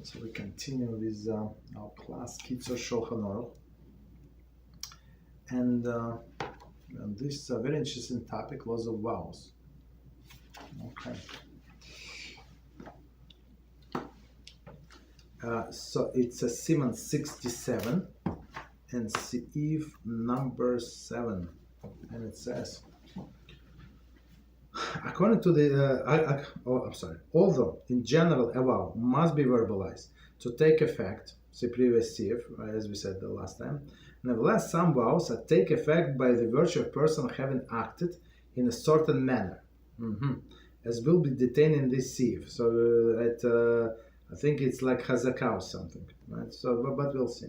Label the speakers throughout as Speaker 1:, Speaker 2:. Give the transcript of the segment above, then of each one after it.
Speaker 1: So we continue with our class Kitzur Shulchan Aruch, and this very interesting topic, laws of vows. Okay. So it's a Siman 67 and Seif number 7, and it says, according to the, although in general a vow must be verbalized to take effect, see previous Seif, as we said the last time, nevertheless some vows take effect by the virtue of person having acted in a certain manner, as will be detained in this Seif. So I think it's like Hazakah or something, right? So, but we'll see.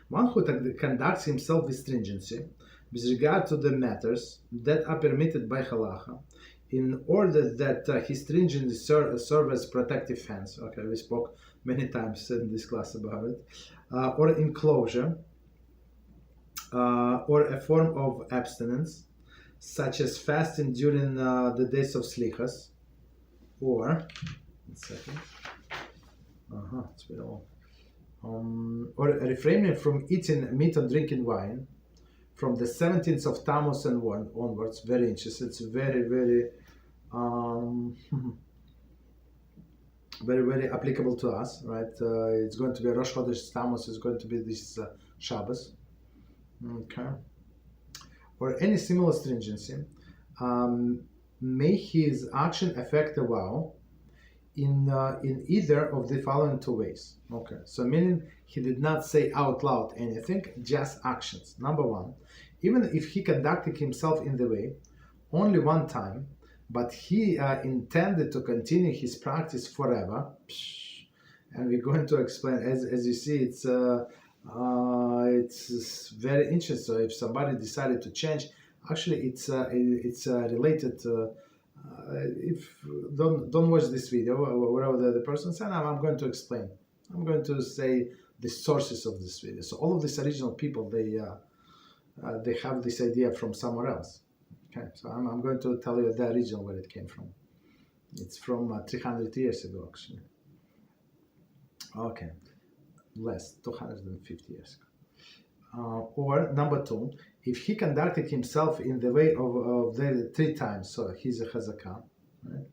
Speaker 1: One who conducts himself with stringency with regard to the matters that are permitted by halacha, in order that his stringency serve as protective fence. Okay, we spoke many times in this class about it. Or enclosure, or a form of abstinence, such as fasting during the days of slichas, or, one second, it's very long. Or refraining from eating meat and drinking wine from the 17th of Tammuz and onwards. Very interesting. It's very, very, very, very applicable to us, right? It's going to be Rosh Chodesh Tammuz. It's going to be this Shabbos. Okay. Or any similar stringency. May his action affect the vow in either of the following two ways. Okay, so meaning he did not say out loud anything, just actions. Number one, even if he conducted himself in the way only one time, but he intended to continue his practice forever, and we're going to explain, as you see, it's very interesting. So if somebody decided to change, actually it's related to, if don't watch this video, whatever the person said, I'm going to explain. I'm going to say the sources of this video. So all of these original people, they have this idea from somewhere else. Okay, so I'm going to tell you the original where it came from. It's from 300 years ago, actually. Okay, less, 250 years ago. Or number two, if he conducted himself in the way of the 3 times, so he's a Hazakah, right?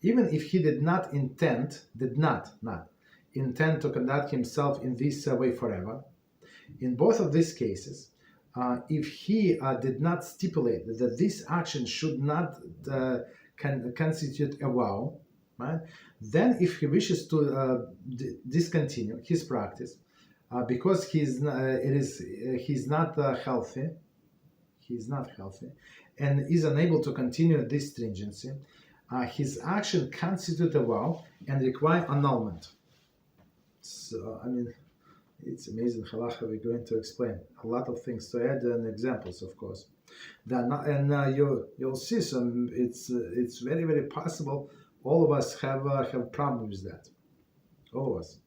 Speaker 1: Even if he did not intend to conduct himself in this way forever, in both of these cases, if he did not stipulate that this action should not constitute a vow, right? Then if he wishes to discontinue his practice, because he's not healthy, and is unable to continue this stringency, his action constitutes a vow and require annulment. So, I mean, it's amazing halacha. We're going to explain a lot of things to add and examples, of course. You'll see some. It's very, very possible. All of us have problems with that. All of us.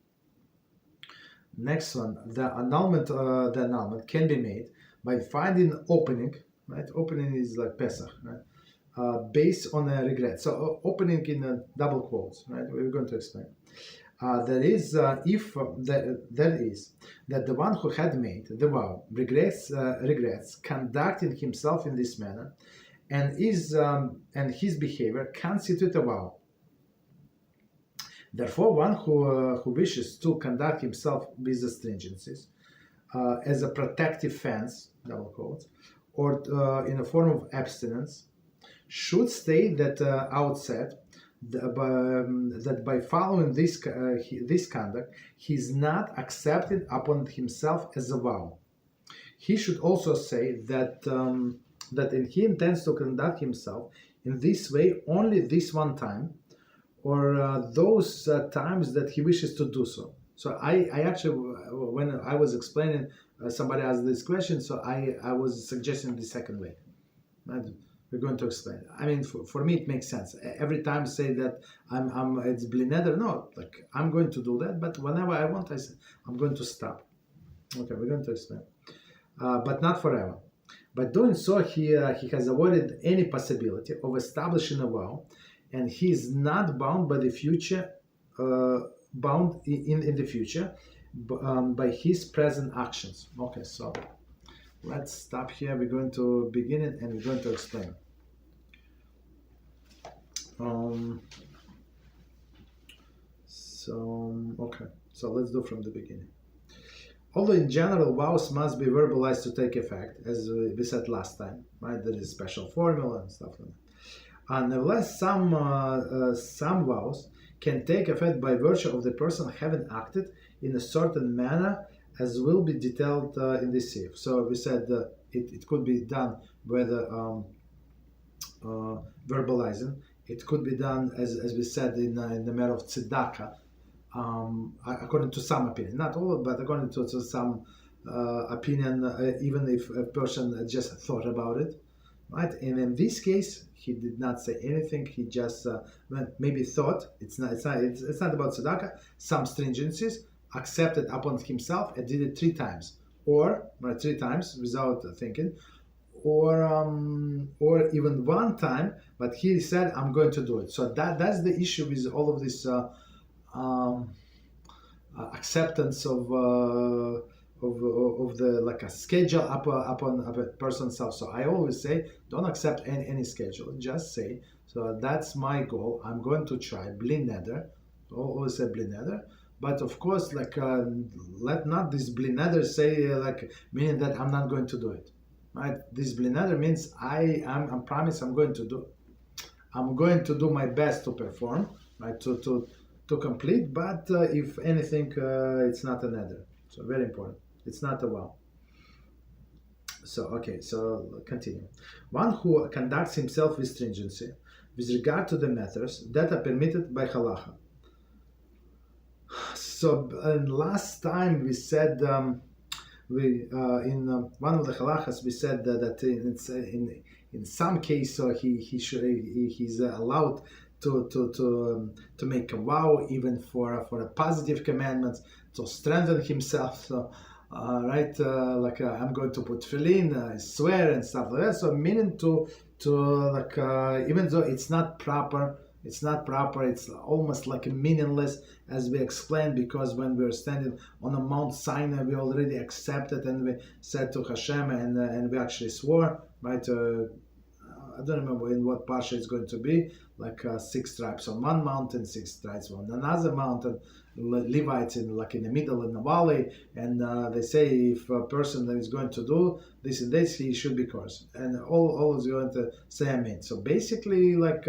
Speaker 1: Next one, the annulment can be made by finding opening, right? Opening is like Pesach, right? Based on a regret. So opening in double quotes, right? We're going to explain. That is that the one who had made the vow regrets conducting himself in this manner, and his behavior constitute a vow. Therefore, one who wishes to conduct himself with the stringencies as a protective fence, double quotes, or in a form of abstinence, should state that outset that by following this conduct, he is not accepted upon himself as a vow. He should also say that he intends to conduct himself in this way only this one time, or those times that he wishes to do so. So I actually, when I was explaining, somebody asked this question, so I was suggesting the second way. We're going to explain. I mean, for me, it makes sense. Every time say that it's blineder, no, like I'm going to do that, but whenever I want, I'm going to stop. Okay, we're going to explain. But not forever. By doing so, he has avoided any possibility of establishing a vow, and he is not bound by the future bound in the future by his present actions. Okay, so let's stop here. We're going to begin it and we're going to explain. Okay, so let's do from the beginning. Although in general vows must be verbalized to take effect, as we said last time, right? There is a special formula and stuff like that. And nevertheless, some vows can take effect by virtue of the person having acted in a certain manner, as will be detailed in this Seif. So we said it could be done whether verbalizing. It could be done, as we said, in the matter of tzedakah, according to some opinion, not all, but according to some opinion, even if a person just thought about it, right? And in this case, he did not say anything. He just maybe thought. It's not about tzedakah. Some stringencies accepted upon himself and did it 3 times, or 3 times without thinking, or even 1 time, but he said, I'm going to do it. So that's the issue with all of this acceptance of the like a schedule upon a person's self. So I always say, don't accept any schedule. Just say, so that's my goal. I'm going to try. Bli neder. Always say bli neder. But of course, like let not this bli neder say like meaning that I'm not going to do it. Right? This bli neder means I promise I'm going to do. I'm going to do my best to perform, right? To complete. But if anything, it's not a neder. So very important. It's not a vow. So okay. So continue. One who conducts himself with stringency, with regard to the matters that are permitted by halacha. So last time we said. In one of the halachas we said that in some case he's allowed to make a vow even for a positive commandment to strengthen himself. So right, like I'm going to put tefillin, I swear and stuff like that. So meaning to like even though it's not proper. It's almost like meaningless, as we explained, because when we were standing on a Mount Sinai, we already accepted and we said to HaShem and we actually swore, right? I don't remember in what parsha it's going to be, like 6 tribes on one mountain, 6 tribes on another mountain, Levites in the middle in the valley, and they say if a person that is going to do this and this, he should be cursed, and all is going to say amen. So basically, like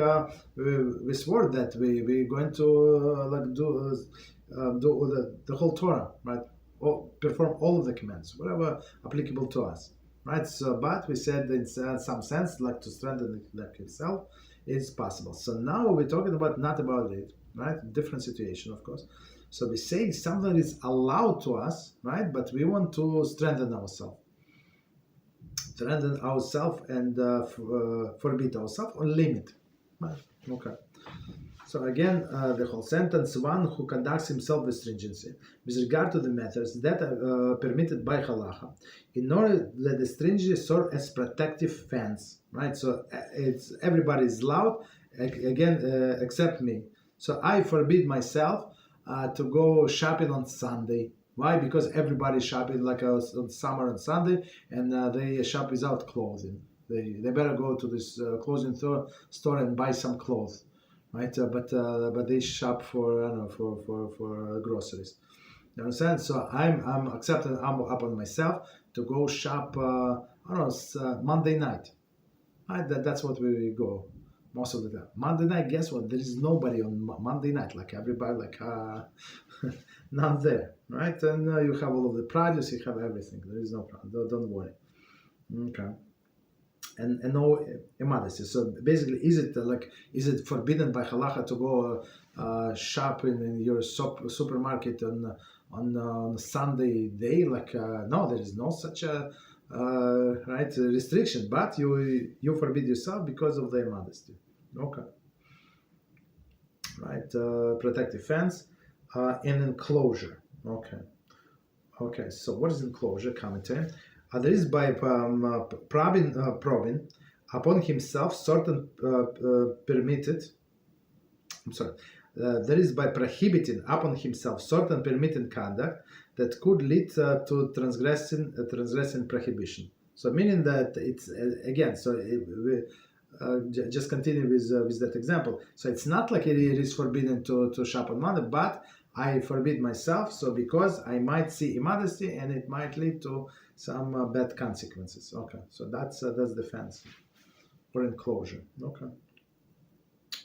Speaker 1: we swore that we're going to do the whole Torah, right? Or perform all of the commands, whatever applicable to us, right? So, but we said in some sense, like to strengthen like himself, is possible. So now we're talking about not about it, right? Different situation, of course. So we say something is allowed to us, right? But we want to strengthen ourselves and forbid ourselves or limit, right? Okay. So again, the whole sentence: one who conducts himself with stringency with regard to the matters that are permitted by halacha, in order that the stringency serve as protective fence, right? So it's everybody is allowed, again, except me. So I forbid myself to go shopping on Sunday. Why? Because everybody's shopping like on summer on Sunday, and they shop without clothing. They better go to this clothing store and buy some clothes, right? But they shop for for groceries. You understand? So I'm accepting upon myself to go shop. Monday night. Right? That's what we go most of the time. Monday night, guess what? There is nobody on Monday night. Like everybody, not there, right? And you have all of the produce, you have everything. There is no problem. Don't worry. Okay. And no immodesty. So basically, is it forbidden by halacha to go shop in your supermarket on Sunday day? No, there is no such a restriction. But you forbid yourself because of the immodesty. Okay. Right. Protective fence and enclosure. Okay. Okay. So what is enclosure? Commentary. There is by probing upon himself certain permitted. I'm sorry. that is by prohibiting upon himself certain permitted conduct that could lead to transgressing prohibition. So meaning that it's again. So just continue with that example. So it's not like it is forbidden to shop on Monday, but I forbid myself. So because I might see immodesty and it might lead to some bad consequences. Okay, so that's defense or enclosure. Okay,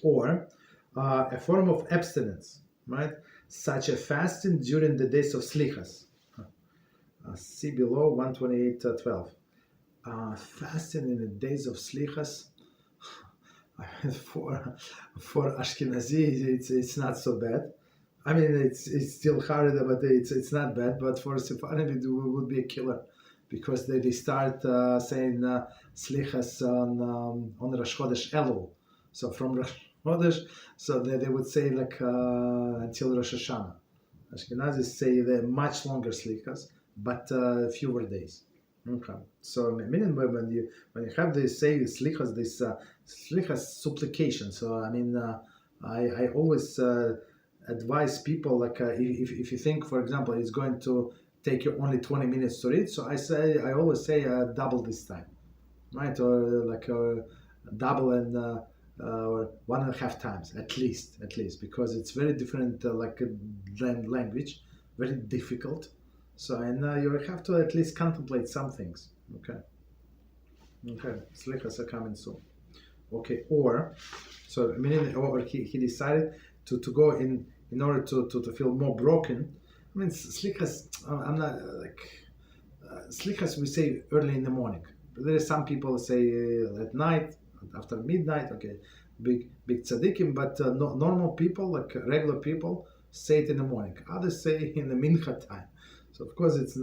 Speaker 1: or a form of abstinence, right? Such a fasting during the days of slichas. See below 128:12. Fasting in the days of slichas. For Ashkenazi, it's not so bad. I mean, it's still hard, but it's not bad. But for Sephardim, it would be a killer, because they start saying slichas on Rosh Chodesh Elul. So from Rosh Chodesh, so they would say like until Rosh Hashanah. Ashkenazis say they're much longer slichas, but fewer days. Okay. So meaning when you have this say slichas, this slichas supplication. So I mean, I always advise people, like if you think, for example, it's going to take you only 20 minutes to read, so I always say double this time, right? Or like double and or 1.5 times at least, because it's very different language, very difficult. So and you have to at least contemplate some things. Okay, slichas are coming soon. Okay, or so meaning, or he decided to go in order to feel more broken. I mean, slichas, I'm not like slichas we say early in the morning. But there is some people say at night, after midnight. Okay, big tzaddikim, but normal people, like regular people, say it in the morning. Others say in the mincha time. So of course it's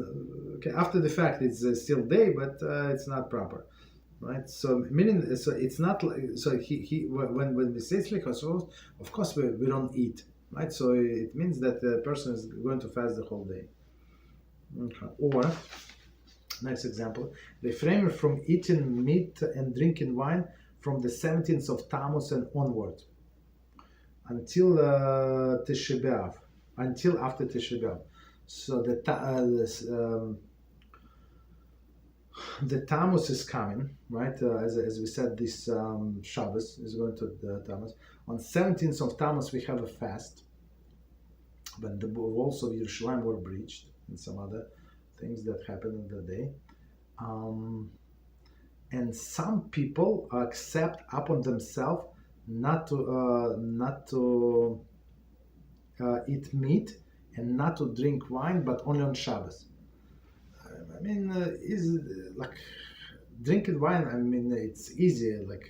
Speaker 1: okay. After the fact, it's still day, but it's not proper, right? So meaning, so it's not like, so he when we say slichas, of course we don't eat, right? So it means that the person is going to fast the whole day. Okay. Or next example, refrain from eating meat and drinking wine from the 17th of Tammuz and onward until Tisha B'Av, until after Tisha B'Av. So the Tammuz is coming, right? As we said, this Shabbos is going to the Tammuz. On 17th of Tammuz we have a fast, when the walls of Yerushalayim were breached and some other things that happened on that day. And some people accept upon themselves not to eat meat and not to drink wine, but only on Shabbos. I mean, is like drinking wine. I mean, it's easy. Like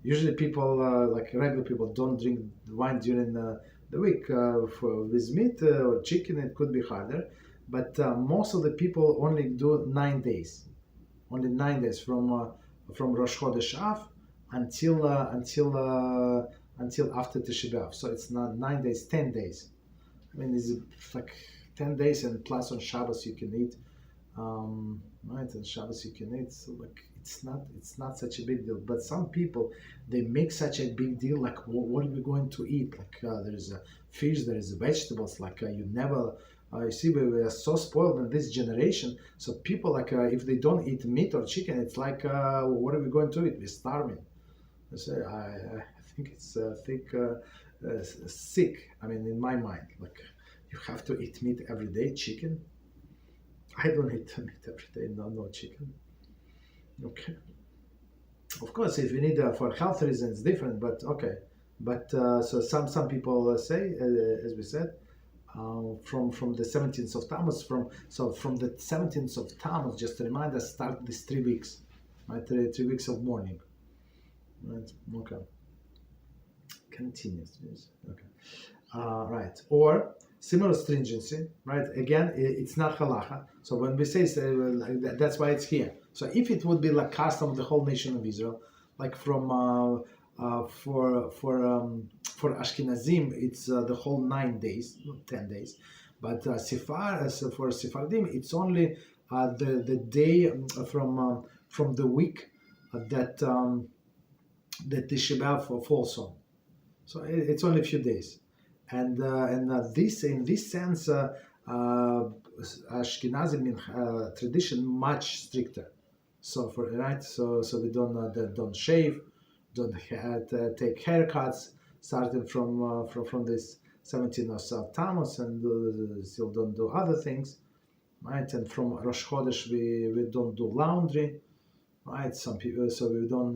Speaker 1: usually people, like regular people, don't drink wine during the week. With meat or chicken, it could be harder. But most of the people only do 9 days. Only 9 days from Rosh Chodesh Av until after Tisha B'Av. So it's not 9 days, 10 days. I mean, it's like 10 days, and plus on Shabbos you can eat, right? On Shabbos you can eat. So like it's not such a big deal. But some people, they make such a big deal. Like, what are we going to eat? Like there is a fish, there is vegetables. Like you never. You see, we are so spoiled in this generation. So people, like, if they don't eat meat or chicken, it's like, what are we going to eat? We're starving. So I think it's sick. I mean, in my mind, like, you have to eat meat every day. Chicken? I don't eat meat every day. No chicken. Okay. Of course, if you need for health reasons, different. But okay. But so some people say, as we said. From the 17th of Tammuz, from the 17th of Tammuz, just to remind us, start these 3 weeks, right? 3 weeks of mourning, right? Okay. Continues, okay. Right. Or similar stringency, right? Again, it's not halacha. So when we say that's why it's here. So if it would be like custom of the whole nation of Israel, like from for Ashkenazim, it's the whole 9 days, not 10 days. But for Sephardim, it's only the day from the week that Tisha B'Av falls on. So it's only a few days, and this in this sense, Ashkenazim tradition much stricter. So so we don't shave, don't take haircuts, starting from this 17th of Tammuz, and still don't do other things, right? And from Rosh Chodesh we don't do laundry, right? Some people, so we don't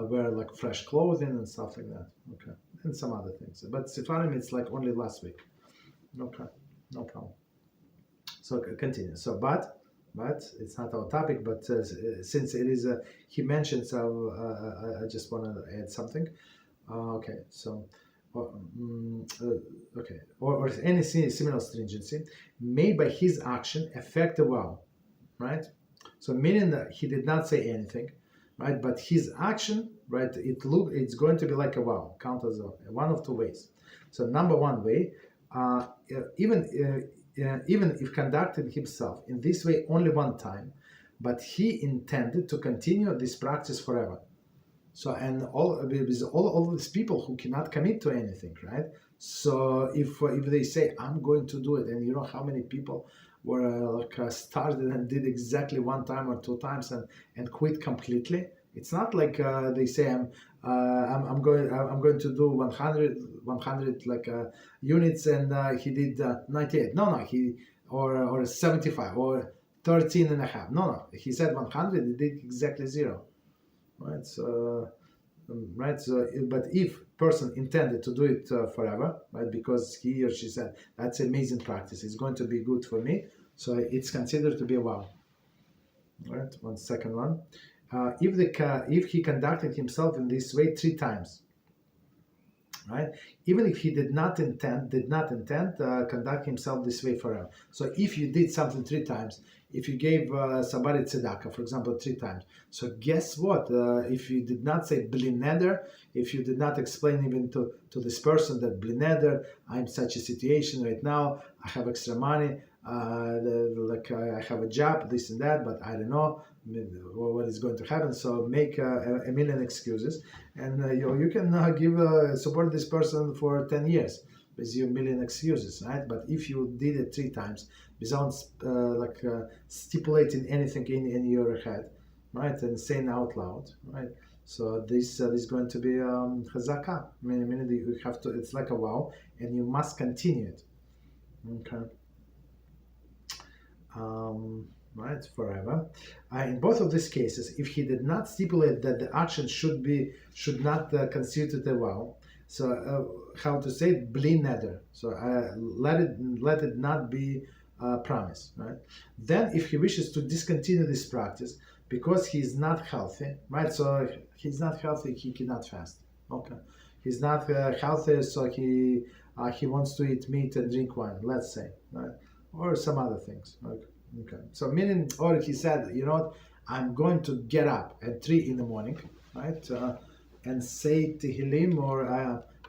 Speaker 1: wear like fresh clothing and stuff like that. Okay, and some other things. But Sepharim, it's like only last week. Okay, no problem. So continue. So but it's not our topic. But since it is, he mentioned, so I just want to add something. Okay, so. Okay, or any similar stringency made by his action affect the vow, right? So meaning that he did not say anything, right? But his action, right? It's going to be like a vow, count as one of two ways. So number one way, even if conducted himself in this way only one time, but he intended to continue this practice forever. So and all these people who cannot commit to anything, right? So if they say I'm going to do it, and you know how many people were started and did exactly one time or two times and quit completely. It's not like they say I'm going to do 100 units and he did 98. No, he or 75 or 13 and a half. No, he said 100. He did exactly zero. Right, so, but if person intended to do it forever, right, because he or she said that's amazing practice, it's going to be good for me, so it's considered to be a vow. Right, second one. If he conducted himself in this way 3 times, right, even if he did not intend conduct himself this way forever. So if you did something 3 times, if you gave somebody tzedakah, for example, 3 times, so guess what? If you did not say bli neder, if you did not explain even to this person that bli neder, I'm in such a situation right now, I have extra money, I have a job, this and that, but I don't know what is going to happen. So make a million excuses, and you can give support this person for 10 years with your million excuses, right? But if you did it 3 times without stipulating anything in your head, right, and saying out loud, right? So this is going to be chazaka, meaning you have to. It's like a vow, and you must continue it. Okay. Right, forever. In both of these cases, if he did not stipulate that the action should not constitute a vow, so how to say it, bli neder. So let it not be a promise, right? Then, if he wishes to discontinue this practice because he is not healthy, right? So he's not healthy, he cannot fast. Okay, he's not healthy, so he wants to eat meat and drink wine. Let's say, right? Or some other things. Okay. So meaning, or he said, you know what, I'm going to get up at 3 in the morning, right, and say Tehillim, or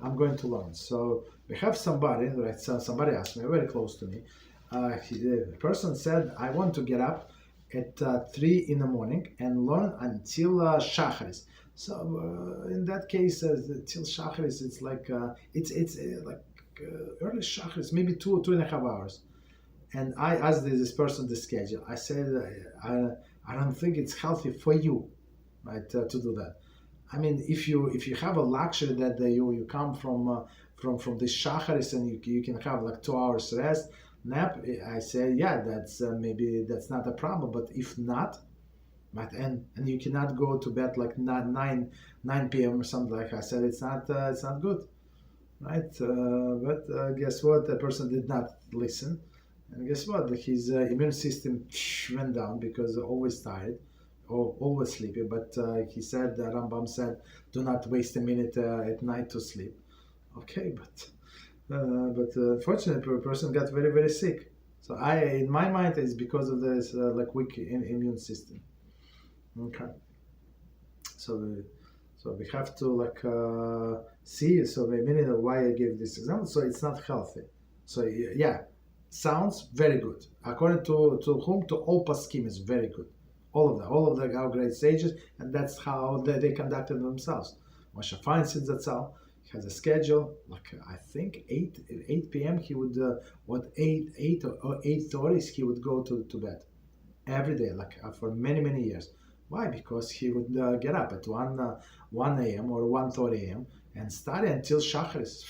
Speaker 1: I'm going to learn. So we have somebody, right? So somebody asked me, very close to me. The person said, I want to get up at 3 in the morning and learn until Shacharis. So in that case, till Shacharis, it's like early Shacharis, maybe 2.5 hours. And I asked this person the schedule. I said, I don't think it's healthy for you, right, to do that. I mean, if you have a luxury that you come from this shacharis and you can have like 2 hours rest nap, I say, yeah, that's maybe that's not a problem. But if not, right, and you cannot go to bed like 9 p.m. or something like I said, it's not good, right? But guess what? The person did not listen. And guess what? His immune system went down because always tired, or always sleepy. But he said, the Rambam said, do not waste a minute at night to sleep. Okay, but unfortunately, the person got very, very sick. So in my mind, it's because of this weak immune system. Okay. So we have to see. So the meaning of why I gave this example. So it's not healthy. So yeah. Sounds very good. According to whom? To all Paskim is very good. All of our great sages, and that's how they conducted themselves. Moshe Feinstein Zatzal, He has a schedule. Like I think 8 p.m. he would 8:30 he would go to bed every day, like for many years. Why? Because he would get up at 1 a.m. or 1:30 a.m. and study until Shacharis,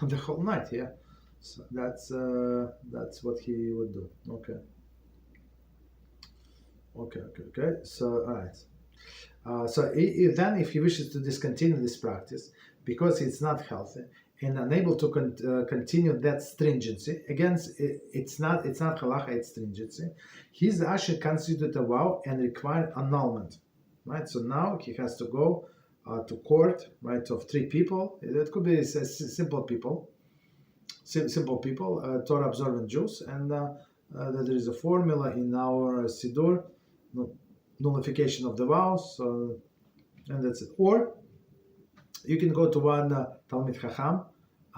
Speaker 1: the whole night. Yeah, so that's what he would do. Okay. So all right. Then, if he wishes to discontinue this practice because it's not healthy and unable to continue that stringency, again, it's not halacha, it's stringency. His asher constitute a vow and require annulment, right? So now he has to go to court, right, of 3 people. It could be simple people, Torah observant Jews, and there is a formula in our Siddur. Nullification of the vows, and that's it. Or you can go to one Talmid Chacham,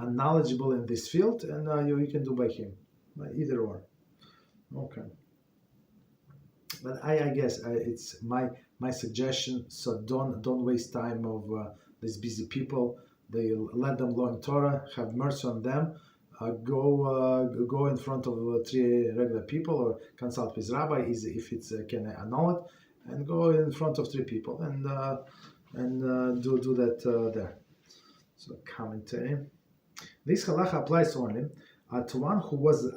Speaker 1: knowledgeable in this field, and you can do by him. Either or. Okay. But I guess it's my suggestion. So don't waste time of these busy people. They let them learn Torah. Have mercy on them. Go in front of 3 regular people, or consult with Rabbi if it's can annul it. And go in front of 3 people and do that there. So commentary. This halacha applies only to one who was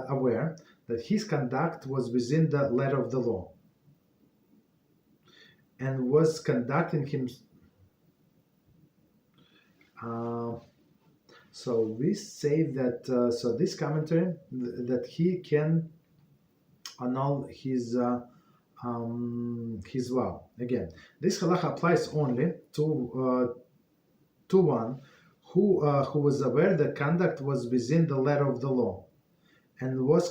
Speaker 1: aware that his conduct was within the letter of the law and was conducting him. So we say that so this commentary that he can annul his vow. Again, this halacha applies only to one who was aware that conduct was within the letter of the law and was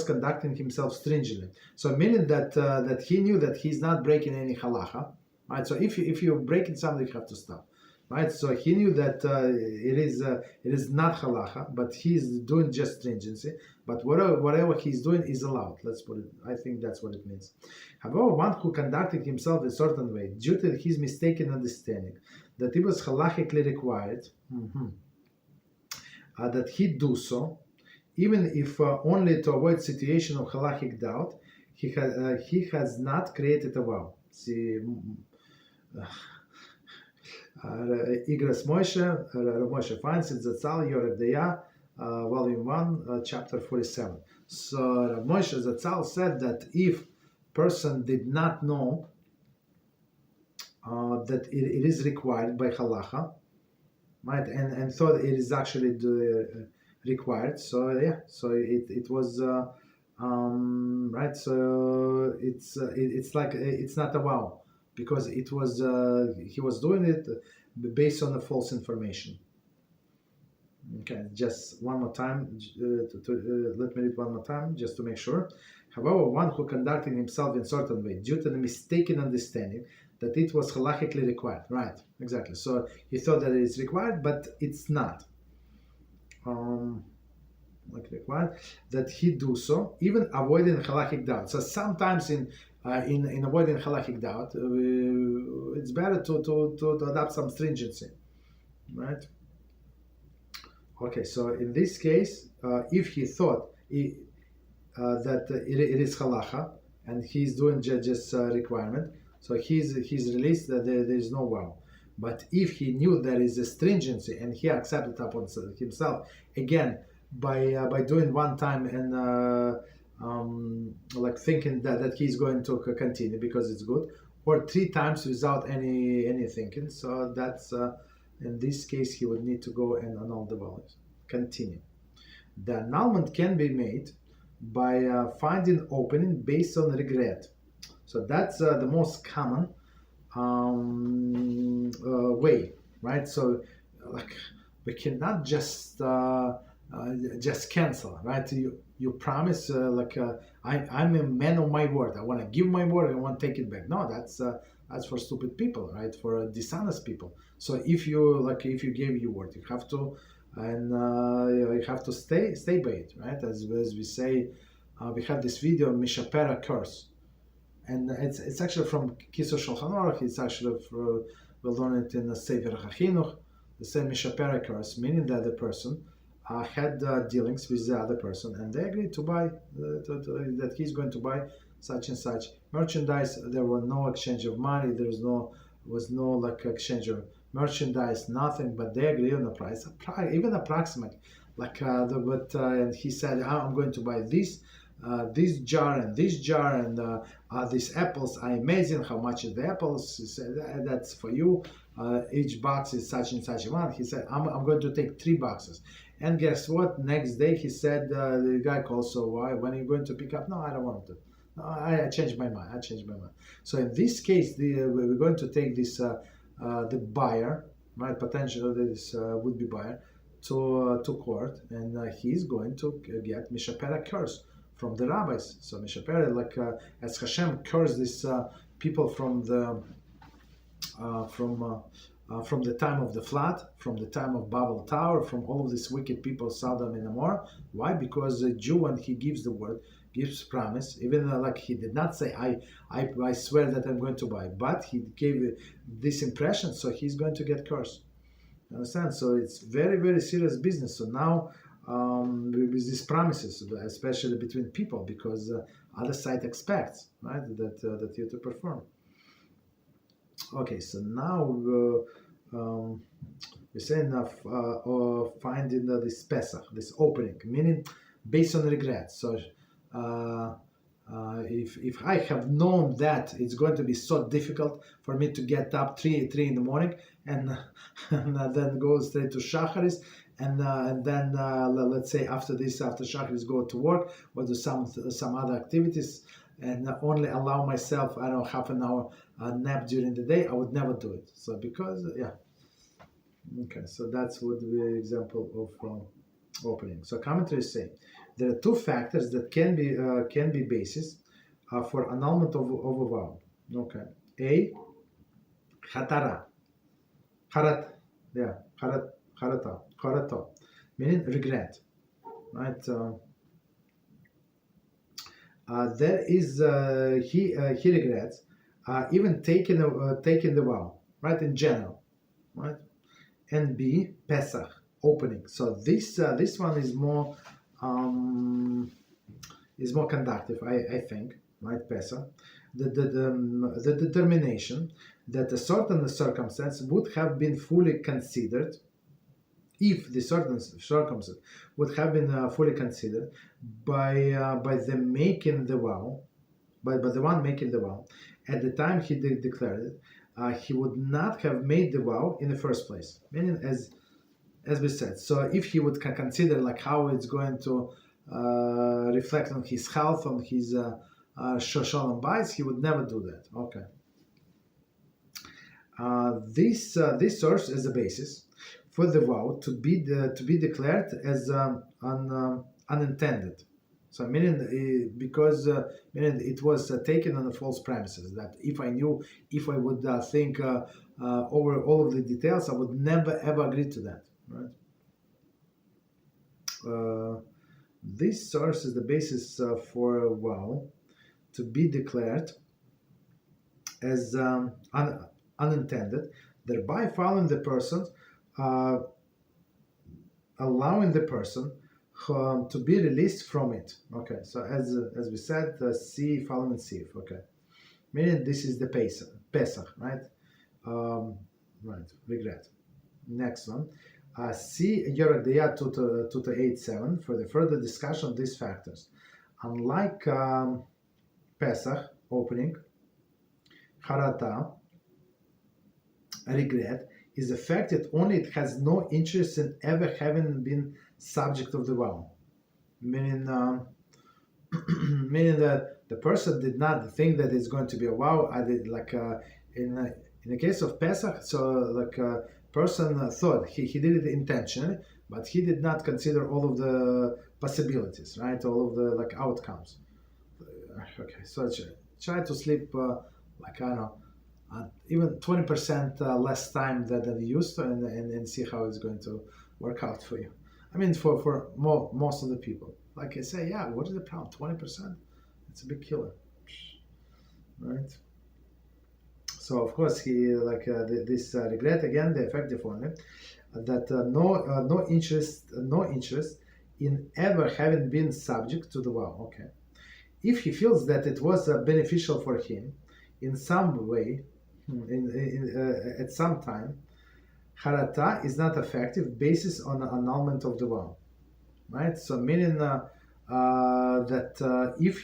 Speaker 1: conducting himself stringently. So meaning that he knew that he's not breaking any halacha, right? So if you're breaking something, you have to stop. Right, so he knew that it is not halacha, but he's doing just stringency. But whatever he's doing is allowed. Let's put it. I think that's what it means. However, one who conducted himself a certain way due to his mistaken understanding that it was halachically required that he do so, even if only to avoid situation of halachic doubt, he has not created a vow. See. Igras Moshe finds in Zatzal Yoreh Deya, volume 1, chapter 47. So Moshe Zatzal said that if person did not know that it is required by halacha, right, and thought it is actually required, so yeah, so it was right. So it's like it's not a vow, because it was he was doing it based on the false information. Okay, just one more time. Let me read one more time, just to make sure. However, one who conducted himself in a certain way due to the mistaken understanding that it was halachically required. Right, exactly. So he thought that it is required, but it's not. Like required, that he do so, even avoiding halachic doubt. So sometimes in avoiding halachic doubt, it's better to adopt some stringency, right? Okay, so in this case, if he thought that it is halacha and he's doing just requirement, so he's released, that there is no vow. But if he knew there is a stringency and he accepted upon himself, again, by doing one time and like thinking that he's going to continue because it's good, or 3 times without any thinking, so that's in this case he would need to go and annul the vows. Continue. The annulment can be made by finding opening based on regret. So that's the most common way, right? So like we cannot just cancel, right? You promise, I'm a man of my word. I want to give my word. I want to take it back. No, that's for stupid people, right? For dishonest people. So if you gave your word, you have to, and you have to stay by it, right? As we say, we have this video, Mishapera curse, and it's actually from Kitzur Shulchan Aruch. It's actually We'll learn it in the Seif HaChinuch. The same Mishaper occurs, meaning that the person had dealings with the other person, and they agreed to buy that he's going to buy such and such merchandise. There were no exchange of money. Was no like exchange of merchandise, nothing. But they agreed on the price, even approximate. And he said, I'm going to buy this jar and this jar, and these apples are amazing. How much is the apples? He said, that's for you. Each box is such and such amount. He said, I'm going to take 3 boxes. And guess what? Next day he said, the guy calls, so why? When are you going to pick up? No, I don't want to. No, I changed my mind. So in this case, we're going to take this the buyer, right? Potentially this would-be buyer, to court, and he's going to get Mishapera curse from the rabbis. So Mishapera, as HaShem cursed these people from the time of the flood, from the time of Babel Tower, from all of these wicked people, Sodom and Gomorrah. Why? Because the Jew, when he gives the word, gives promise, even he did not say, I swear that I'm going to buy, but he gave this impression, so he's going to get cursed. You understand? So it's very, very serious business. So now, with these promises, especially between people, because other side expects, right, that you to perform. Okay, so now we're saying finding this Pesach, this opening, meaning based on regret. So if I have known that it's going to be so difficult for me to get up 3 in the morning and then go straight to Shacharis, and then let's say after Shacharis go to work or do some other activities, and only allow myself, I don't know, half an hour nap during the day, I would never do it. So because, okay, so that's would be an example of opening. So commentaries say there are 2 factors that can be basis for annulment of a vow. Okay, A, charata, meaning regret, right? There is he regrets even taking the vow, right, in general, right? And B, Pesach, opening. So this one is more conductive, I think, right? Pesach, the determination that a certain circumstance would have been fully considered, if the certain circumstance would have been fully considered by the making the vow, by the one making the vow, at the time he declared it, he would not have made the vow in the first place. Meaning, as we said, so if he would consider how it's going to reflect on his health, on his shalom bayis, he would never do that. Okay. This serves as a basis for the vow to be declared as unintended. So meaning because meaning it was taken on the false premises, that if I would think over all of the details, I would never ever agree to that. Right? This serves as the basis for a vow to be declared as unintended, thereby following the person, allowing the person to be released from it. Okay, so as we said, C following Seif. Okay, meaning this is the Pesach, right? Right, regret. Next one. See Yerodea 2-8-7 for the further discussion of these factors. Unlike Pesach, opening, Harata, regret, is affected only it has no interest in ever having been subject of the vow. Meaning, meaning that the person did not think that it's going to be a vow. I did in the case of Pesach, so person thought he did it intentionally, but he did not consider all of the possibilities, right? All of the outcomes. Okay, so try to sleep I don't know, even 20% less time than you used to, and see how it's going to work out for you. I mean, for most of the people, like I say, yeah, what is the problem? 20%? It's a big killer, right? So of course he this regret again, the effective only that no interest in ever having been subject to the vow. Okay, if he feels that it was beneficial for him in some way, at some time, harata is not effective basis on annulment of the vow, right? So meaning that if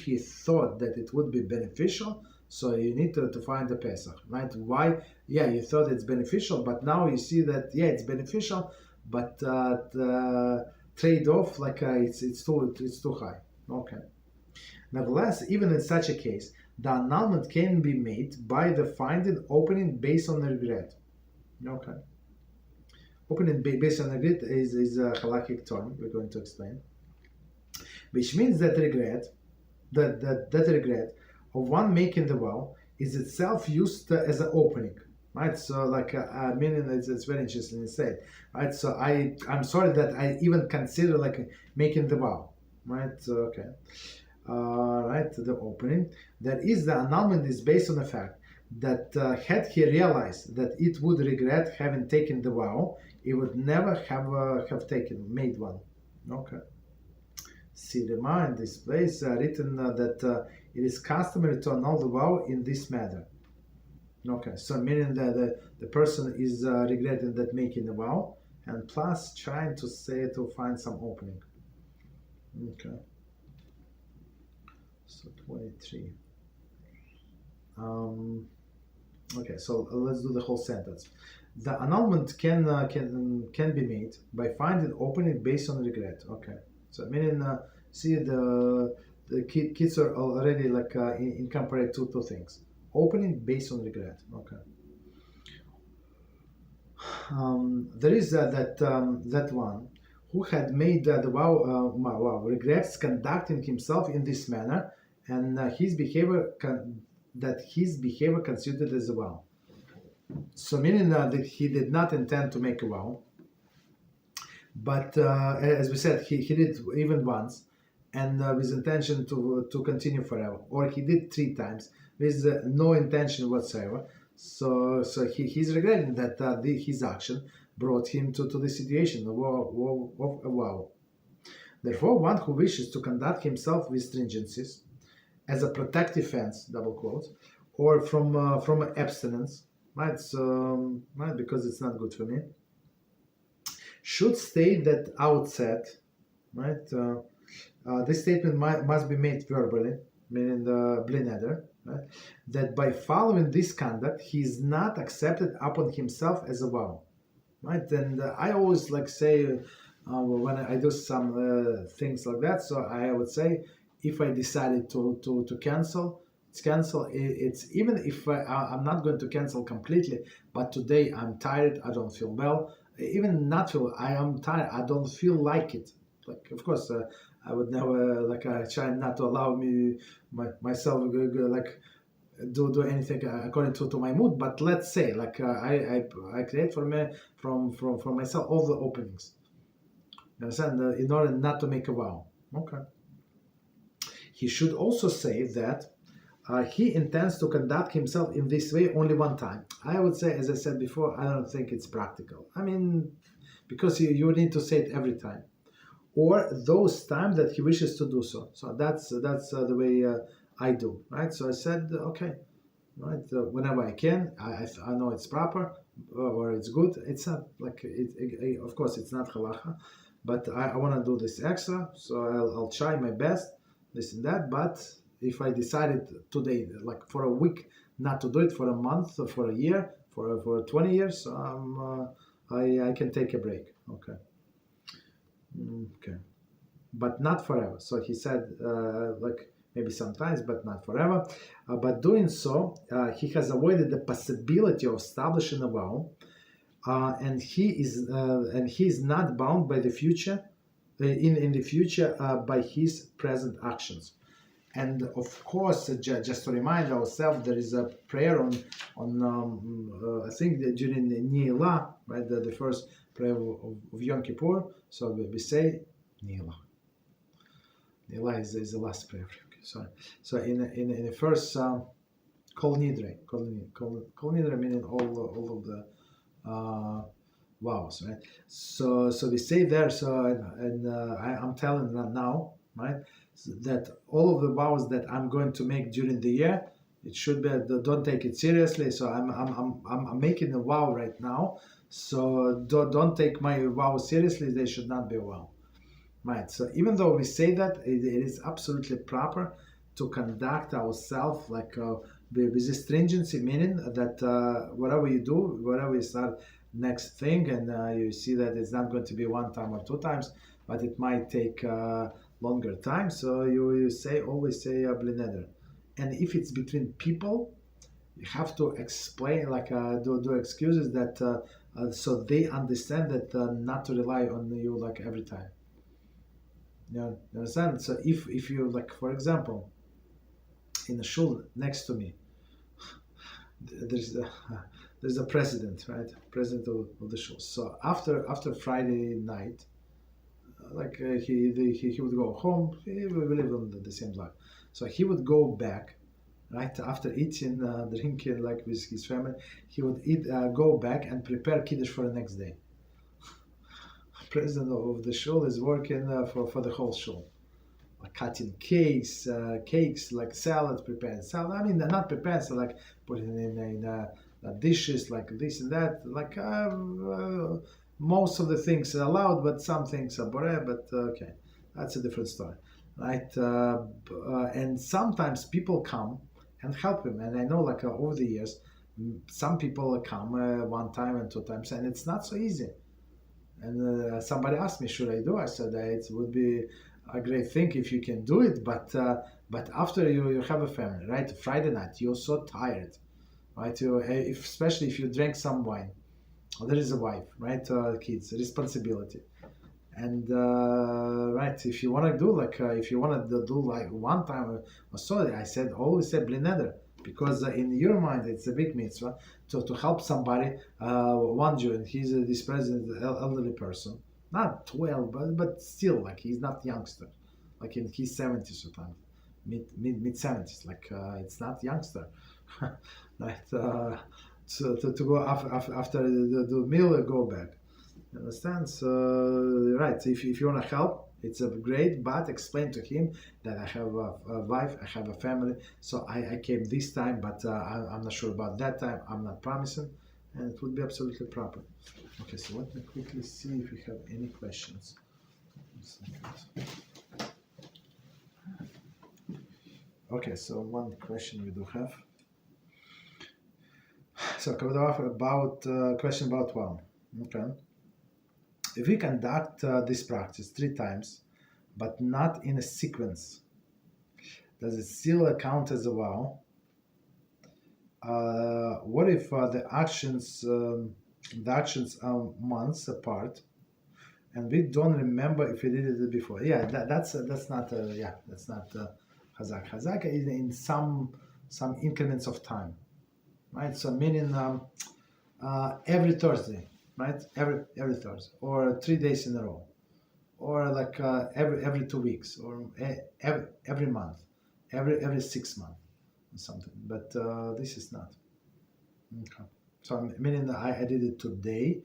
Speaker 1: he thought that it would be beneficial, so you need to find the Pesach, right? Why? Yeah, you thought it's beneficial, but now you see that yeah, it's beneficial, but the trade-off it's too high. Okay. Nevertheless, even in such a case, the annulment can be made by the finding opening based on regret. Okay. Opening based on regret is a halakhic term we're going to explain, which means that regret of one making the vow is itself used as an opening, right? So meaning it's very interesting to say, right? So I'm sorry that I even consider making the vow, right? So, okay. Right, the opening. That is, the annulment is based on the fact that had he realized that it would regret having taken the vow, he would never have made one. Okay. Siman in this place written that it is customary to annul the vow in this manner. Okay, so meaning that the person is regretting that making the vow, and plus trying to find some opening. Okay. So 23. Okay, so let's do the whole sentence. The annulment can be made by finding opening based on regret. Okay, so meaning see the Kitzur already incorporate two things. Opening based on regret. Okay. There is that one who had made the vow regrets conducting himself in this manner, and his behavior considered as a vow. So meaning that he did not intend to make a vow, but as we said, he did even once, and with intention to continue forever, or he did 3 times with no intention whatsoever. So he's regretting that his action brought him to the situation of a vow. Therefore, one who wishes to conduct himself with stringencies as a protective fence, double quotes, or from abstinence, right? So, right, because it's not good for me, should state that outset, right? This statement must be made verbally, meaning the blineder, right? That by following this conduct, he is not accepted upon himself as a vow, right? And I always say when I do some things like that, so I would say if I decided to cancel, it's cancel. It's even if I'm not going to cancel completely, but today I'm tired, I don't feel well, even not feel, I am tired, I don't feel like it. Of course, I would never I try not to allow myself do anything according to my mood. But let's say I create for myself all the openings. You understand? In order not to make a vow. Okay. He should also say that he intends to conduct himself in this way only one time. I would say, as I said before, I don't think it's practical. I mean, because you need to say it every time, or those times that he wishes to do so. So that's the way I do, right? So I said, okay, right, whenever I can, I know it's proper or it's good. It's not of course, it's not halacha, but I want to do this extra, so I'll try my best, this and that. But if I decided today, for a week, not to do it, for a month, or for a year, for 20 years, I can take a break. Okay. Okay, but not forever. So he said, maybe sometimes, but not forever. But doing so, he has avoided the possibility of establishing a vow, and he is not bound by the future, in the future, by his present actions. And of course, just to remind ourselves, there is a prayer on I think during the Nila, right, the first prayer of Yom Kippur. So we say Nila. Nila is the last prayer. Okay, sorry. So in the first Kol nidre, kol nidre meaning all of the vows, right? So we say there. So and I'm telling that now, right? So that all of the vows that I'm going to make during the year, it should be. Don't take it seriously. So I'm making a vow right now. So don't take my vow seriously. They should not be a vow. Right. So even though we say that, it is absolutely proper to conduct ourselves like with this stringency, meaning that whatever you do, whatever you start next thing, and you see that it's not going to be one time or two times, but it might take longer time. So you always say blineder. And if it's between people, you have to explain, like do excuses that so they understand that not to rely on you like every time. You understand? So if you, like, for example, in the shul next to me, there's a president, right? President of the shul. So after Friday night, he would go home. We live on the same block, so he would go back, right after eating, drinking, like with his family. He would go back and prepare kiddush for the next day. President of the shul is working for the whole shul, like cutting cakes, like salad, preparing salad. I mean, not preparing, so like putting in dishes like this and that. Like most of the things are allowed, but some things are boreh. But okay, that's a different story, right? And sometimes people come and help him, and I know, like over the years, some people come one time and two times, and it's not so easy. And somebody asked me, should I do? I said it would be a great thing if you can do it, but after you have a family, right? Friday night, you're so tired, right? Especially if you drank some wine, there is a wife, right? Kids, responsibility, and right. If you want to do if you want to do like one time or so, I said always say blineder. Because in your mind, it's a big mitzvah to help somebody, one Jew, and he's this present elderly person, not 12, but still, like he's not youngster, like in his 70s or time, mid 70s, like it's not youngster, right? To go after the meal, go back. You understand? So right, if you want to help, it's a great, but explain to him that I have a wife, I have a family, so I came this time, but I'm not sure about that time, I'm not promising, and it would be absolutely proper. Okay, so let me quickly see if we have any questions. Okay, so one question we do have. So about question about vow. Okay. If we conduct this practice 3 times, but not in a sequence, does it still count as a vow? What if the actions are months apart, and we don't remember if we did it before? Yeah, that's not chazak. Chazak is in some increments of time, right? So meaning every Thursday. Right, every Thursday, or 3 days in a row, or like every 2 weeks, or every month, every 6 months, or something. But this is not. Okay. So meaning that I did it today,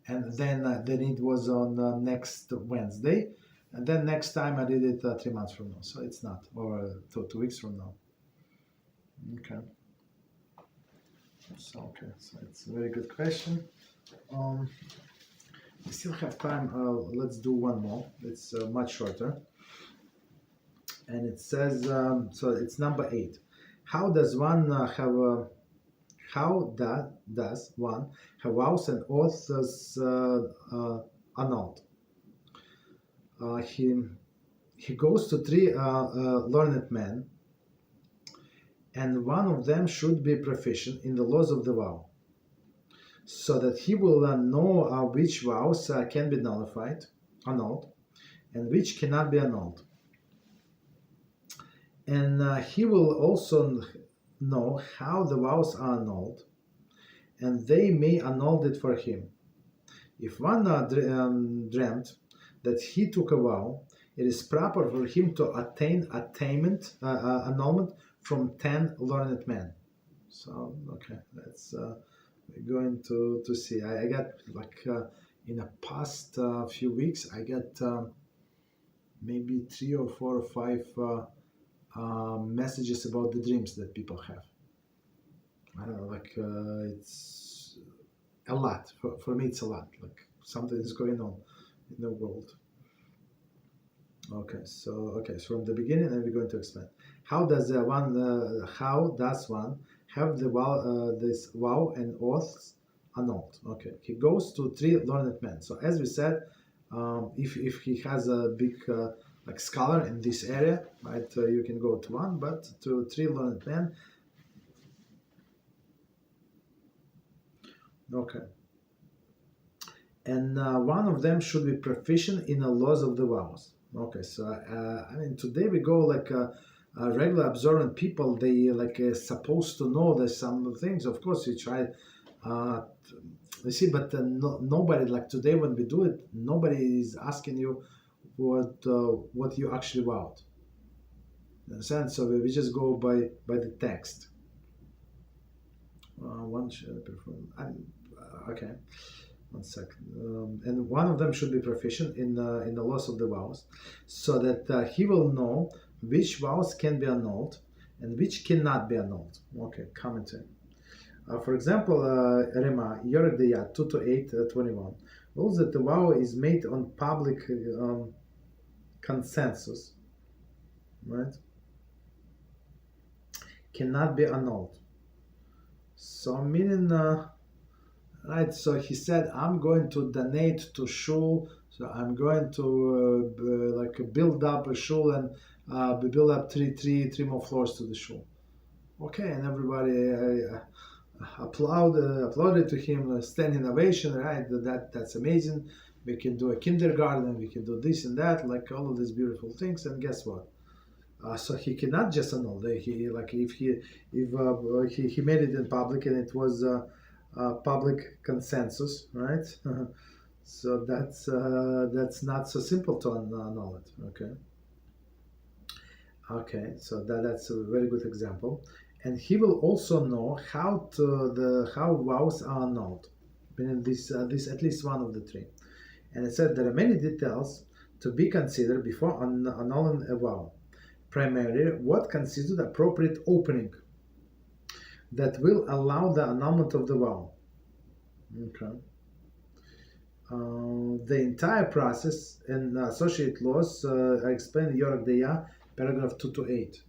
Speaker 1: and then it was on next Wednesday, and then next time I did it 3 months from now. So it's not, or 2 weeks from now. Okay. So it's a very good question. We still have time. Let's do one more. It's much shorter, and it says so. It's number 8. How does one does one have vows and oaths annulled? He goes to 3 learned men, and one of them should be proficient in the laws of the vow, so that he will know which vows can be annulled, and which cannot be annulled. And he will also know how the vows are annulled, and they may annul it for him. If one dreamt that he took a vow, it is proper for him to attain annulment from 10 learned men. So okay, that's we're going to see. I got like in the past few weeks, I got maybe 3 or 4 or 5 messages about the dreams that people have. I don't know, like it's a lot. For me, it's a lot. Like something is going on in the world. So from the beginning, and we're going to explain how does one have the vow, this vow and oaths annulled. Okay, he goes to 3 learned men. So as we said, if he has a big like scholar in this area, right, you can go to one, but to 3 learned men. Okay, and one of them should be proficient in the laws of the vows. Okay, so I mean today we go like regular observant people. They like supposed to know there's some things. Of course, you try. You see, but nobody like today when we do it, nobody is asking you what you actually vowed. You understand? So we just go by the text. One should perform. Okay. 1 second. And one of them should be proficient in the laws of the vows, so that he will know which vows can be annulled and which cannot be annulled. Okay, commentary. For example, Rema, Yorek Deya 2-8-21 rules that the vow is made on public consensus, right? Cannot be annulled. So meaning, right? So he said, I'm going to donate to shul. So I'm going to like build up a shul and build up three more floors to the shul. Okay, and everybody applauded to him, standing ovation, right? That's amazing. We can do a kindergarten, we can do this and that, like all of these beautiful things. And guess what? So he cannot just annul. He like if he made it in public and it was public consensus, right? So that's not so simple to annul it. Okay, so that's a very good example. And he will also know how vows are annulled, meaning this at least one of the 3. And it said there are many details to be considered before annulling a vow. Primarily, what constitutes appropriate opening that will allow the annulment of the vow. Okay. The entire process and associated laws are explained in Yorek Deya, paragraph 2-8.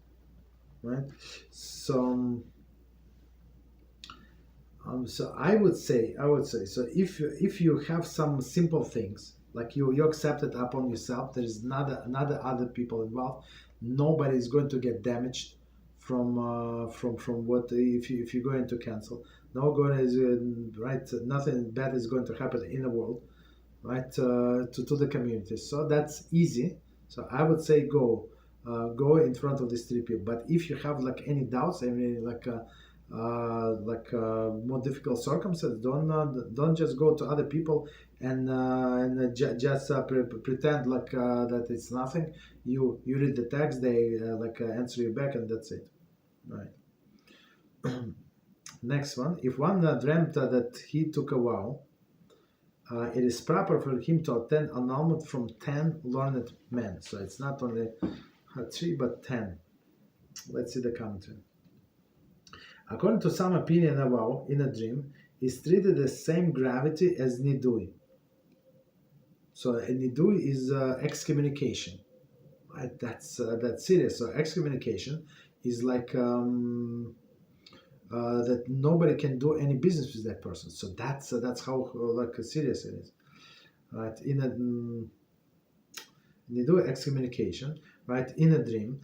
Speaker 1: Right, so so I would say so if you have some simple things like you accept it upon yourself, there is not other people involved, nobody is going to get damaged from what if you're going to cancel. No going is right, nothing bad is going to happen in the world, right, to the community. So that's easy. So I would say go in front of these 3 people. But if you have like any doubts, I mean like more difficult circumstances, don't just go to other people and just pretend like that it's nothing. You read the text, they answer you back, and that's it. Right. Next one. If one dreamt that he took a vow, it is proper for him to attend annulment from 10 learned men. So it's not only 3 but 10. Let's see the commentary. According to some opinion, a vow in a dream is treated the same gravity as nidui. So a nidui is excommunication. Right? That's serious. So excommunication is like that nobody can do any business with that person. So that's how serious it is. Right? In a nidui, excommunication, right, in a dream,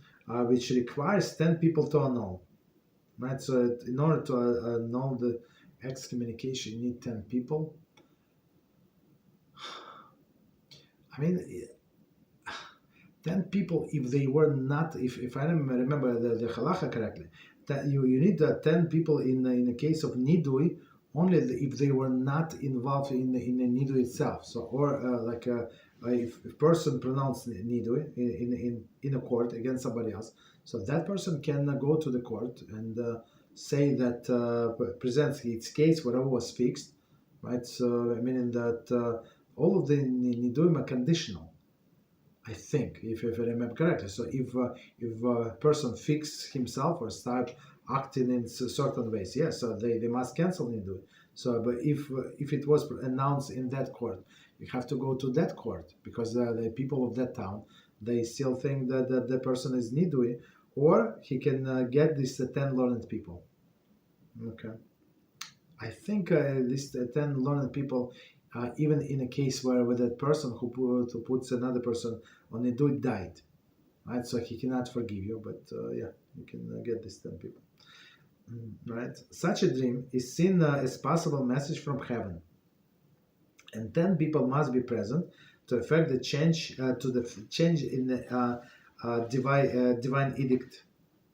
Speaker 1: which requires 10 people to annul. Right, so in order to annul the excommunication, you need 10 people. I mean, 10 people, if they were not, if I remember the halacha correctly, that you need 10 people in the case of nidui, only if they were not involved in the nidui itself. So, or if a person pronounced nidui in a court against somebody else, so that person can go to the court and say that presents its case whatever was fixed, right? So meaning that all of the niduim are conditional. I think, if I remember correctly. So if a person fixes himself or start acting in certain ways, yes, so they must cancel nidui. So, but if it was announced in that court, you have to go to that court because the people of that town, they still think that the person is nidui, or he can get these 10 learned people. Okay. I think these 10 learned people, even in a case where that person who puts another person on nidui died, right? So he cannot forgive you, but yeah, you can get these 10 people. Right? Such a dream is seen as possible message from heaven, and 10 people must be present to effect the change change in the divine edict.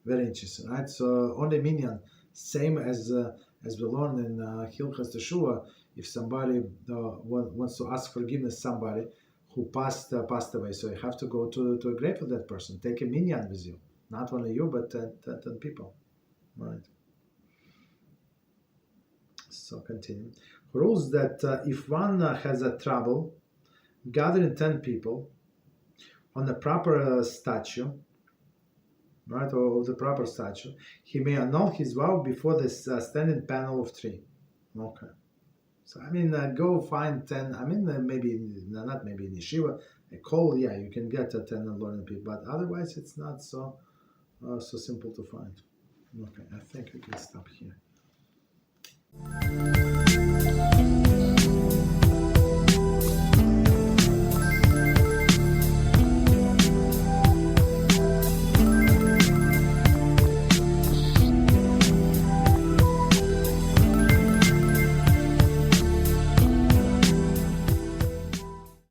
Speaker 1: Very interesting, right? So only minyan, same as we learned in Hilchas Teshuvah, if somebody wants to ask forgiveness, somebody who passed away, so you have to go to a grave for that person. Take a minyan with you, not only you, but 10 people, right? So continue. Rules that if one has a trouble gathering 10 people on a proper statue, right, or the proper statue, he may annul his vow before the standing panel of 3. Okay. So, I mean, go find 10, I mean, maybe, not maybe in yeshiva, a call, yeah, you can get 10 learning people, but otherwise it's not so simple to find. Okay, I think we can stop here.